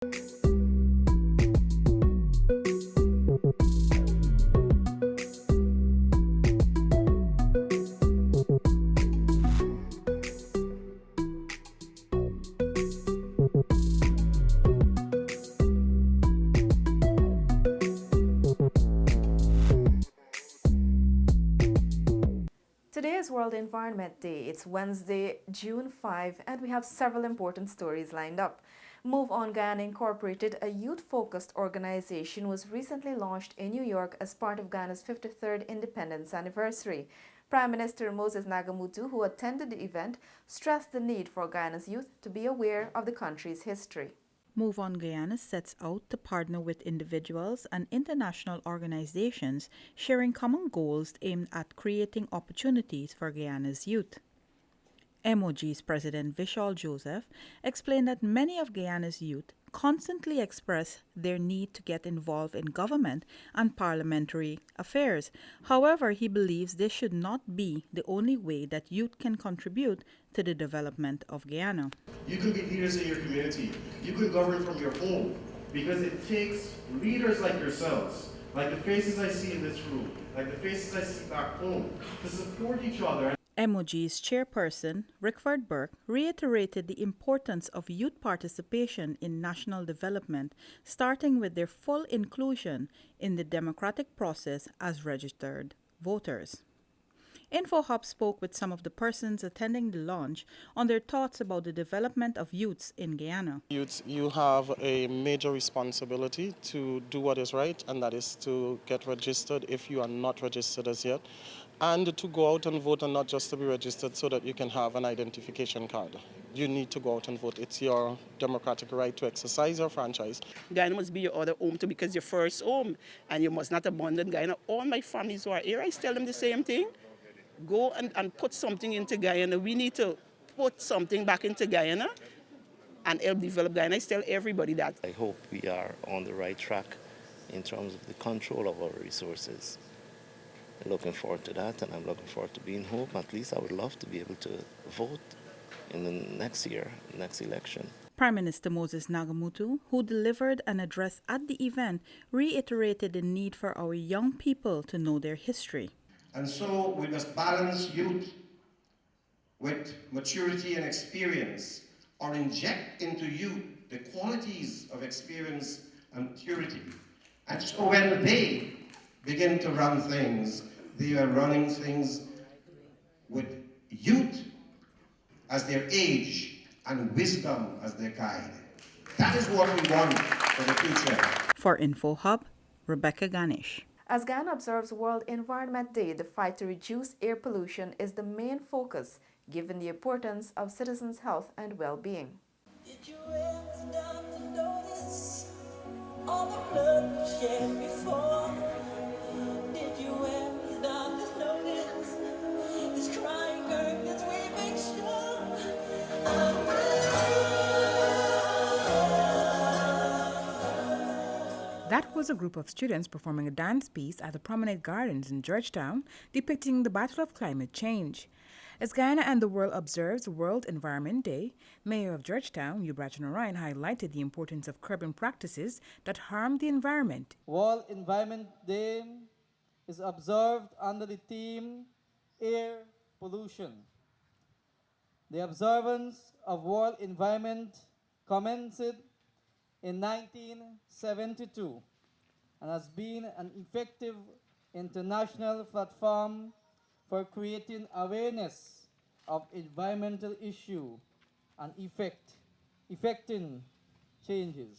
Today is World Environment Day. It's Wednesday, June 5, and we have several important stories lined up. Move On Guyana Incorporated, a youth-focused organization, was recently launched in New York as part of Guyana's 53rd independence anniversary. Prime Minister Moses Nagamutu, who attended the event, stressed the need for Guyana's youth to be aware of the country's history. Move On Guyana sets out to partner with individuals and international organizations sharing common goals aimed at creating opportunities for Guyana's youth. MOG's President Vishal Joseph explained that many of Guyana's youth constantly express their need to get involved in government and parliamentary affairs. However, he believes this should not be the only way that youth can contribute to the development of Guyana. You could be leaders in your community. You could govern from your home, because it takes leaders like yourselves, like the faces I see in this room, like the faces I see back home, to support each other. MOG's chairperson, Rickford Burke, reiterated the importance of youth participation in national development, starting with their full inclusion in the democratic process as registered voters. InfoHub spoke with some of the persons attending the launch on their thoughts about the development of youths in Guyana. Youths, you have a major responsibility to do what is right, and that is to get registered if you are not registered as yet, and to go out and vote, and not just to be registered so that you can have an identification card. You need to go out and vote. It's your democratic right to exercise your franchise. Guyana must be your other home too, because your first home, and you must not abandon Guyana. All my families who are here, I tell them the same thing. Go and put something into Guyana. We need to put something back into Guyana and help develop Guyana. I tell everybody that. I hope we are on the right track in terms of the control of our resources. I'm looking forward to that, and I'm looking forward to being home. At least I would love to be able to vote in the next year, next election. Prime Minister Moses Nagamutu, who delivered an address at the event, reiterated the need for our young people to know their history. And so we must balance youth with maturity and experience, or inject into youth the qualities of experience and maturity. And so when they begin to run things, they are running things with youth as their age and wisdom as their guide. That is what we want for the future. For InfoHub, Rebecca Ganesh. As Guyana observes World Environment Day, the fight to reduce air pollution is the main focus, given the importance of citizens' health and well-being. Did you ever stop to notice all the blood we shed before? Did you ever stop to notice this crying earth, this weeping shore? That was a group of students performing a dance piece at the Promenade Gardens in Georgetown, depicting the battle of climate change. As Guyana and the world observes World Environment Day, Mayor of Georgetown, Ubrachan Orion, highlighted the importance of curbing practices that harm the environment. World Environment Day is observed under the theme Air Pollution. The observance of World Environment commenced in 1972 and has been an effective international platform for creating awareness of environmental issue and effecting changes.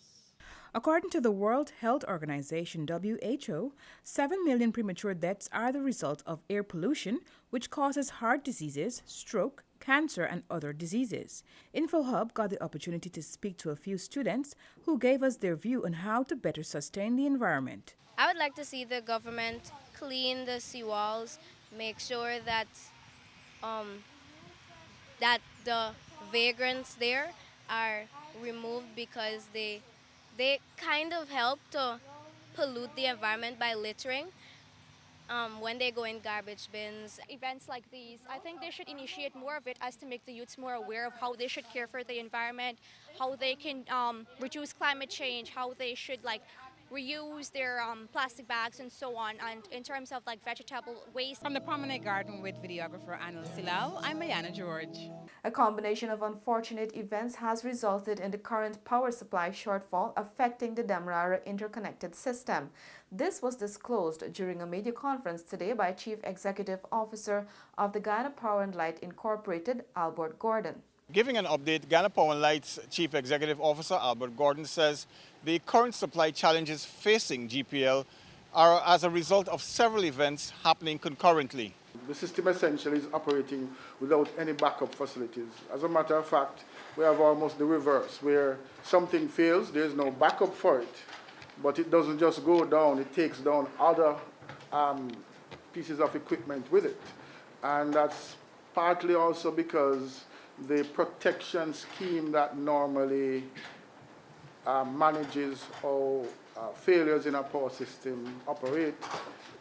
According to the World Health Organization, WHO, 7 million premature deaths are the result of air pollution, which causes heart diseases, stroke, cancer, and other diseases. InfoHub got the opportunity to speak to a few students who gave us their view on how to better sustain the environment. I would like to see the government clean the seawalls, make sure that that the vagrants there are removed, because they kind of help to pollute the environment by littering. when they go in garbage bins. Events like these, I think they should initiate more of it as to make the youths more aware of how they should care for the environment, how they can reduce climate change, how they should like reuse their plastic bags and so on, and in terms of like vegetable waste. From the Promenade Garden with videographer Anil Silal, I'm Mayana George. A combination of unfortunate events has resulted in the current power supply shortfall affecting the Demerara interconnected system. This was disclosed during a media conference today by Chief Executive Officer of the Guyana Power and Light Incorporated, Albert Gordon. Giving an update, Guyana Power and Light's Chief Executive Officer Albert Gordon says the current supply challenges facing GPL are as a result of several events happening concurrently. The system essentially is operating without any backup facilities. As a matter of fact, we have almost the reverse, where something fails, there's no backup for it. But it doesn't just go down, it takes down other pieces of equipment with it. And that's partly also because the protection scheme that normally manages how failures in a power system operate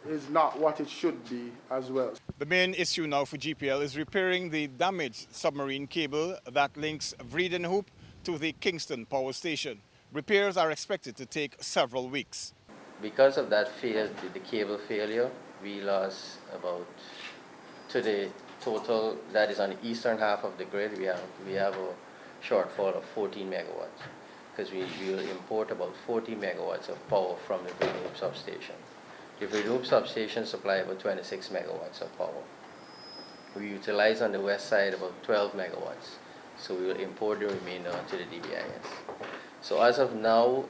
is not what it should be as well. The main issue now for GPL is repairing the damaged submarine cable that links Vredenhoop to the Kingston power station. Repairs are expected to take several weeks. Because of that the cable failure, we lost about, to the total that is on the eastern half of the grid, we have a shortfall of 14 megawatts, because we will import about 40 megawatts of power from the Vredenhoop substation. The Vredenhoop substation supply about 26 megawatts of power. We utilize on the west side about 12 megawatts, so we will import the remainder onto the DBIS. So as of now,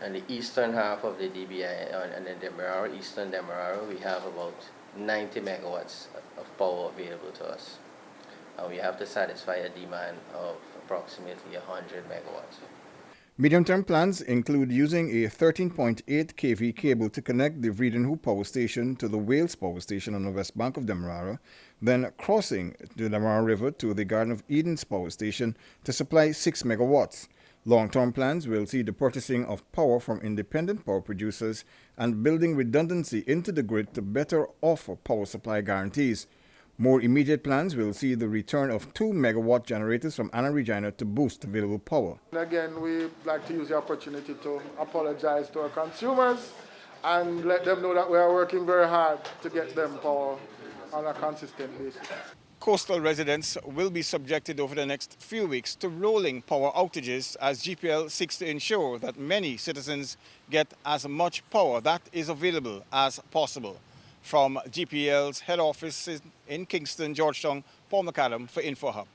on the eastern half of the DBI, and the Demerara, eastern Demerara, we have about 90 megawatts of power available to us. And we have to satisfy a demand of approximately 100 megawatts. Medium-term plans include using a 13.8 kV cable to connect the Vredenhoop power station to the Wales power station on the west bank of Demerara, then crossing the Demerara River to the Garden of Eden's power station to supply 6 megawatts. Long-term plans will see the purchasing of power from independent power producers and building redundancy into the grid to better offer power supply guarantees. More immediate plans will see the return of 2 megawatt generators from Anna Regina to boost available power. Again, we'd like to use the opportunity to apologize to our consumers and let them know that we are working very hard to get them power on a consistent basis. Coastal residents will be subjected over the next few weeks to rolling power outages as GPL seeks to ensure that many citizens get as much power that is available as possible. From GPL's head office in Kingston, Georgetown, Paul McAdam for InfoHub.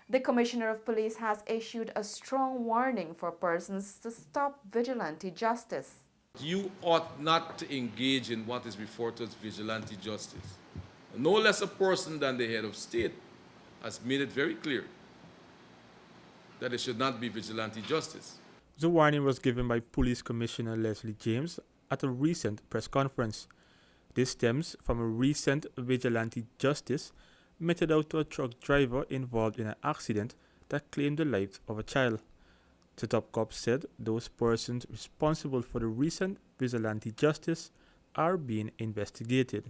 The Commissioner of Police has issued a strong warning for persons to stop vigilante justice. You ought not to engage in what is referred to as vigilante justice. No less a person than the head of state has made it very clear that it should not be vigilante justice. The warning was given by Police Commissioner Leslie James at a recent press conference. This stems from a recent vigilante justice meted out to a truck driver involved in an accident that claimed the life of a child. The top cop said those persons responsible for the recent vigilante justice are being investigated.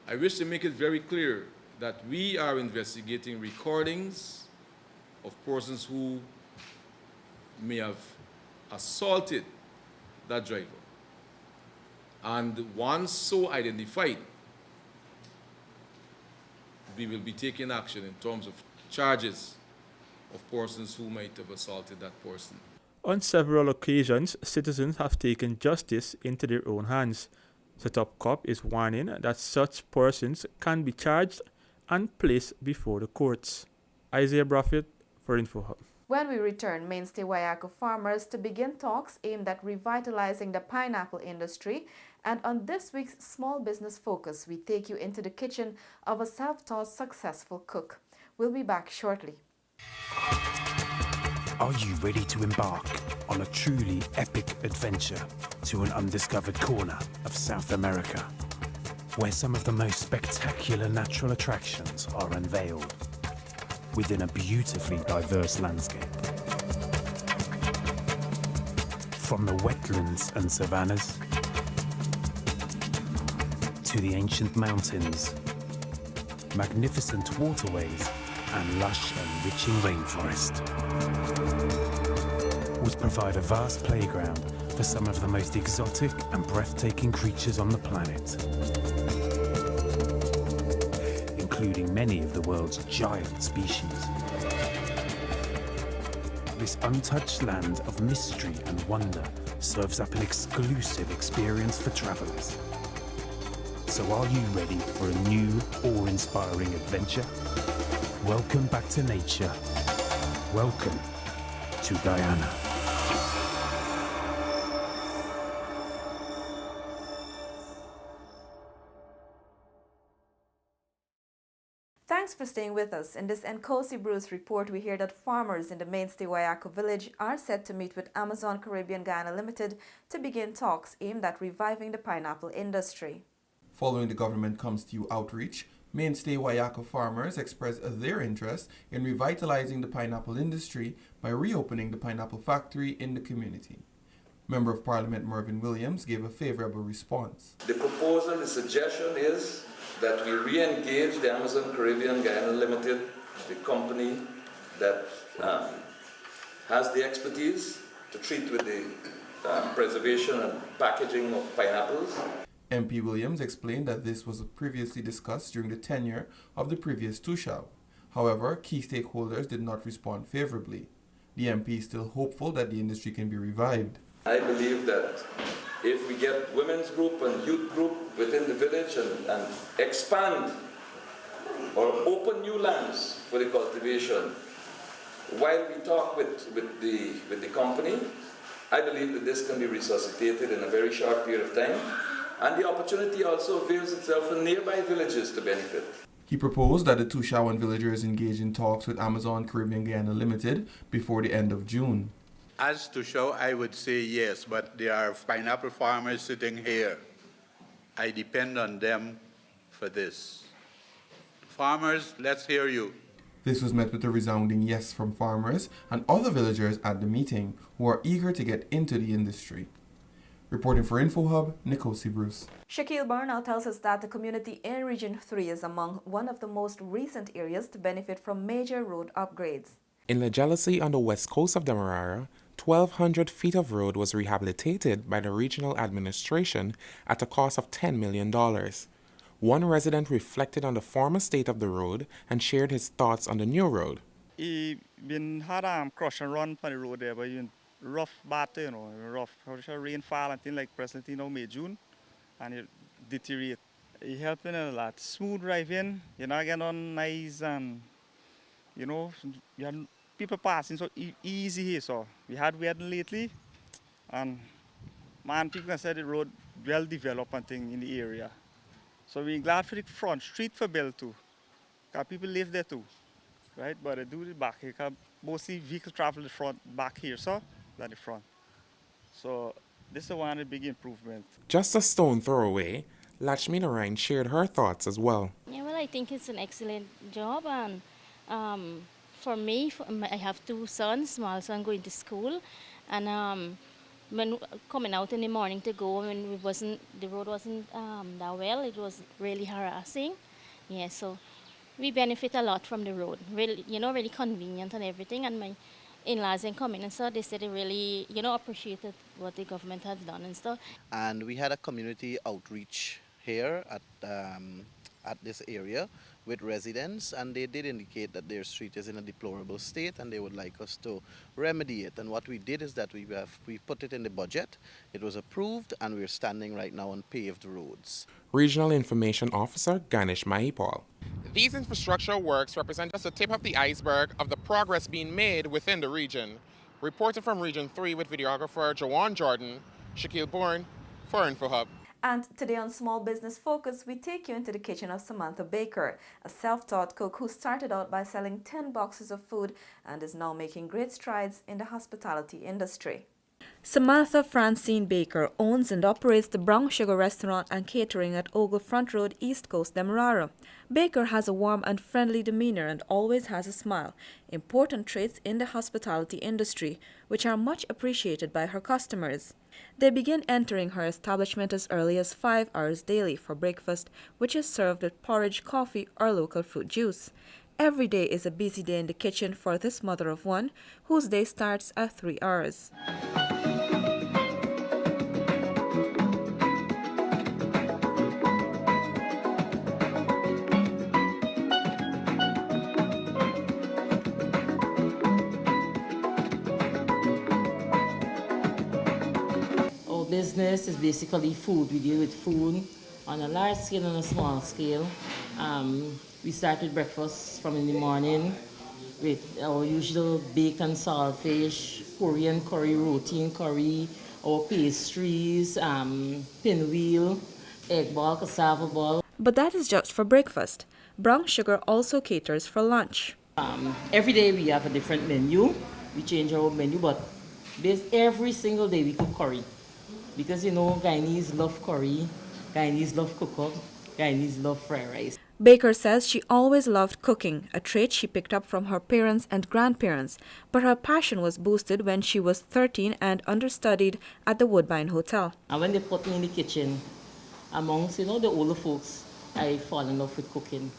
I wish to make it very clear that we are investigating recordings of persons who may have assaulted that driver. And once so identified, we will be taking action in terms of charges of persons who might have assaulted that person. On several occasions, citizens have taken justice into their own hands. The top cop is warning that such persons can be charged and placed before the courts. Isaiah Braffett for InfoHub. When we return, mainstay Waiako farmers to begin talks aimed at revitalizing the pineapple industry. And on this week's Small Business Focus, we take you into the kitchen of a self-taught successful cook. We'll be back shortly. Are you ready to embark on a truly epic adventure to an undiscovered corner of South America, where some of the most spectacular natural attractions are unveiled within a beautifully diverse landscape? From the wetlands and savannas to to the ancient mountains, magnificent waterways, and lush, enriching rainforest would provide a vast playground for some of the most exotic and breathtaking creatures on the planet, including many of the world's giant species. This untouched land of mystery and wonder serves up an exclusive experience for travelers. So are you ready for a new, awe-inspiring adventure? Welcome back to nature. Welcome to Guyana. Thanks for staying with us. In this Nkosi Bruce report, we hear that farmers in the mainstay Wayako village are set to meet with Amazon Caribbean Guyana Limited to begin talks aimed at reviving the pineapple industry. Following the government comes to you outreach, mainstay Wayako farmers expressed their interest in revitalizing the pineapple industry by reopening the pineapple factory in the community. Member of Parliament Mervyn Williams gave a favorable response. The proposal, the suggestion is that we re-engage the Amazon Caribbean Guyana Limited, the company that has the expertise to treat with the preservation and packaging of pineapples. MP Williams explained that this was previously discussed during the tenure of the previous Tushao. However, key stakeholders did not respond favorably. The MP is still hopeful that the industry can be revived. I believe that if we get women's group and youth group within the village and expand or open new lands for the cultivation, while we talk with the company, I believe that this can be resuscitated in a very short period of time, and the opportunity also avails itself for nearby villages to benefit. He proposed that the Tushawan villagers engage in talks with Amazon Caribbean Guyana Limited before the end of June. As to show, I would say yes, but there are pineapple farmers sitting here. I depend on them for this. Farmers, let's hear you. This was met with a resounding yes from farmers and other villagers at the meeting who are eager to get into the industry. Reporting for InfoHub, Nkosi Bruce. Shaquille Burnell tells us that the community in Region 3 is among one of the most recent areas to benefit from major road upgrades. In La Jealousy on the west coast of Demerara, 1,200 feet of road was rehabilitated by the regional administration at a cost of $10 million. One resident reflected on the former state of the road and shared his thoughts on the new road. He been had crush and run on the road there, but even rough bad, rough. Rainfall and things like presently May, June, and it deteriorate. It helping a lot. Smooth driving, you're not getting on nice and you have people passing so easy here. So we had wedding lately, and man, people can say the road well developed and thing in the area. So we're glad for the front street for built too, because people live there too, right? But they do the back here, because mostly vehicle travel the front back here, so than the front. So this is one of the big improvement. Just a stone throw away, Lakshmi Narayan shared her thoughts as well. Yeah, well, I think it's an excellent job, and for me, I have two sons, small son going to school, and when coming out in the morning to go, when the road wasn't that well, it was really harassing. Yeah, so we benefit a lot from the road. Really, really convenient and everything. And my in-laws and coming and so they said they really, appreciated what the government had done and stuff. And we had a community outreach here at this area with residents, and they did indicate that their street is in a deplorable state and they would like us to remedy it. And what we did is that we put it in the budget, it was approved, and we're standing right now on paved roads. Regional Information Officer Ganesh Mahipal. These infrastructure works represent just the tip of the iceberg of the progress being made within the region. Reporting from Region 3 with videographer Jawan Jordan, Shaquille Bourne for InfoHub. And today on Small Business Focus, we take you into the kitchen of Samantha Baker, a self-taught cook who started out by selling 10 boxes of food and is now making great strides in the hospitality industry. Samantha Francine Baker owns and operates the Brown Sugar Restaurant and Catering at Ogle Front Road, East Coast, Demerara. Baker has a warm and friendly demeanor and always has a smile, important traits in the hospitality industry, which are much appreciated by her customers. They begin entering her establishment as early as 5 hours daily for breakfast, which is served with porridge, coffee, or local fruit juice. Every day is a busy day in the kitchen for this mother of one, whose day starts at 3 hours. Our business is basically food. We deal with food on a large scale and a small scale. We start with breakfast from in the morning with our usual bacon, saltfish, Korean curry, routine curry, our pastries, pinwheel, egg ball, cassava ball. But that is just for breakfast. Brown Sugar also caters for lunch. Every day we have a different menu. We change our menu, but every single day we cook curry. Because you know, Guyanese love curry, Guyanese love cook-up, Guyanese love fried rice. Baker says she always loved cooking, a trait she picked up from her parents and grandparents, but her passion was boosted when she was 13 and understudied at the Woodbine Hotel. And when they put me in the kitchen, amongst, you know, the older folks, I fall in love with cooking.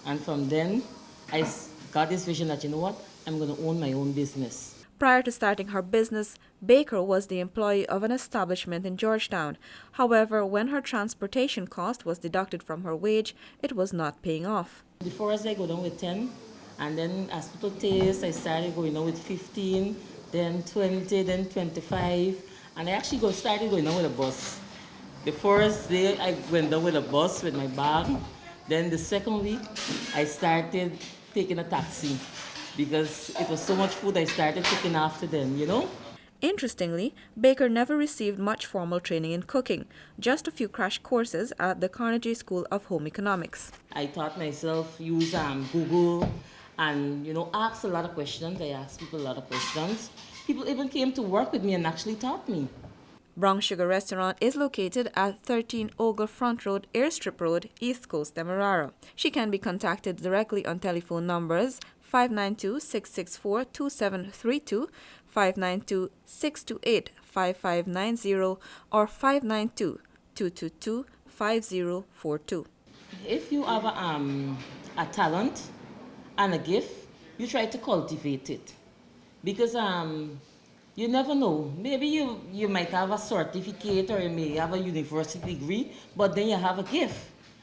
And from then, I got this vision that, you know what, I'm going to own my own business. Prior to starting her business, Baker was the employee of an establishment in Georgetown. However, when her transportation cost was deducted from her wage, it was not paying off. Before I go down with 10, and then as people taste, I started going down with 15, then 20, then 25, and I actually started going down with a bus. The first day I went down with a bus with my bag. Then the second week, I started taking a taxi. Because it was so much food, I started cooking after them, you know? Interestingly, Baker never received much formal training in cooking, just a few crash courses at the Carnegie School of Home Economics. I taught myself use Google and, you know, ask a lot of questions. I asked people a lot of questions. People even came to work with me and actually taught me. Brown Sugar Restaurant is located at 13 Ogle Front Road, Airstrip Road, East Coast, Demerara. She can be contacted directly on telephone numbers 592-664-2732, 592-628-5590, or 592-222-5042. If you have a talent and a gift, you try to cultivate it. Because you never know. Maybe you might have a certificate or you may have a university degree, but then you have a gift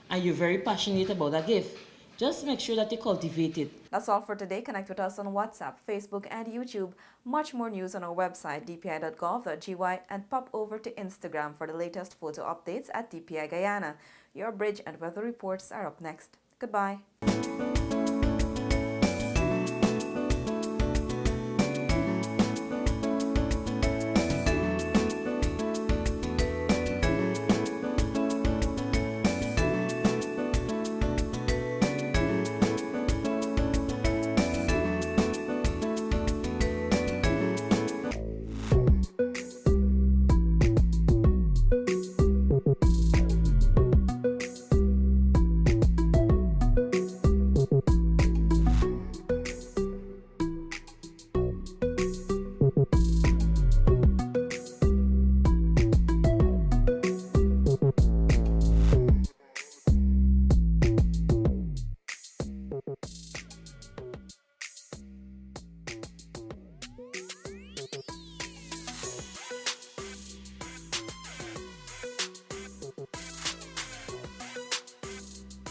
and you're very passionate about that gift. Just make sure that you cultivate it. That's all for today. Connect with us on WhatsApp, Facebook, and YouTube. Much more news on our website, dpi.gov.gy, and pop over to Instagram for the latest photo updates at DPI Guyana. Your bridge and weather reports are up next. Goodbye.